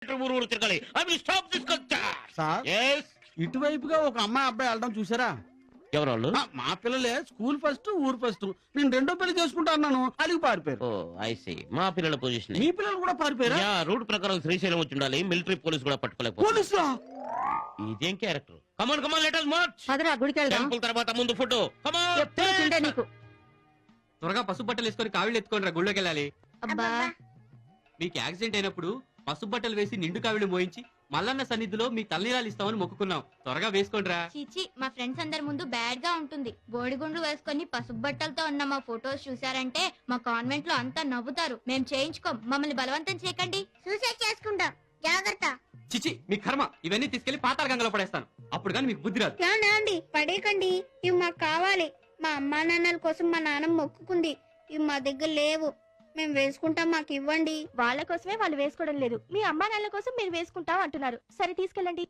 ఊరు తిరగాలి. I will stop this culture. Sir Yes. ఇటువైపుగా ఒక అమ్మాయి అబ్బాయి వెళ్ళడం చూసారా? ఎవరు? మా పిల్లలే స్కూల్ ఫస్ట్ ఊరు ఫస్ట్. నేను రెండో పెళ్లి చేసుకుంటా అన్నాను, అలిగి పారిపోయారు. ఓ ఐ సీ. మా పిల్లల పొజిషన్ మీ పిల్లలు కూడా పారిపోయారా? రూట్ ప్రకారం శ్రీశైలం వచ్చి ఉండాలి. మిలిటరీ పోలీస్ కూడా పట్టుకోలేకపోతే. పోలీసులా? ఇదేం క్యారెక్టర్? కమాన్ కమాన్ లెట్ us march. పదరా గుడికి వెళ్దాం. టెంపుల్ తర్వాత ముందు ఫోటో. కమాన్. ఎప్పుడు తింటే నీకు. త్వరగా పసుపు బట్టలు వేసుకొని కావిళ్ళు ఎత్తుకొని రా, గుళ్ళోకి వెళ్ళాలి. అబ్బా మీకు యాక్సిడెంట్ అయినప్పుడు పసుపు బట్టలు వేసి నిండు కావిళ్ళు మోయించి మల్లన్న సన్నిధిలో మీ తల్లిరాలు ఇస్తామని మొక్కుకున్నాం. త్వరగా వేసుకోండి రా. చీచి, మా ఫ్రెండ్స్ అందరి ముందు బ్యాడ్ గా ఉంటుంది. బోడిగుండ్లు వేసుకొని పసుపు బట్టలతో ఉన్న మా ఫొటోస్ చూసారంటే మా కాన్వెంట్ లో అంతా నవ్వుతారు. మేం చేయించుకోం, మమ్మల్ని బలవంతం చేయకండి. సూసైడ్ చేసుకుంటాం, జాగ్రత్త. చిచి, మీ కర్మ. ఇవన్నీ తీసుకెళ్లి పాతాళ గంగలో పడేస్తాను. అప్పుడు కానీ మీకు బుద్ధి రాదు. ఏమండి పడేకండి, ఇవి మాకు కావాలి. మా అమ్మా నాన్నల కోసం మా నాన్న మొక్కుకుంది, ఇవి మా దగ్గర లేవు. మేము వేసుకుంటాం, మాకు ఇవ్వండి. వాళ్ళ కోసమే వాళ్ళు వేసుకోవడం లేదు, మీ అమ్మా నాన్నల కోసం మీరు వేసుకుంటాం అంటున్నారు. సరే తీసుకెళ్ళండి.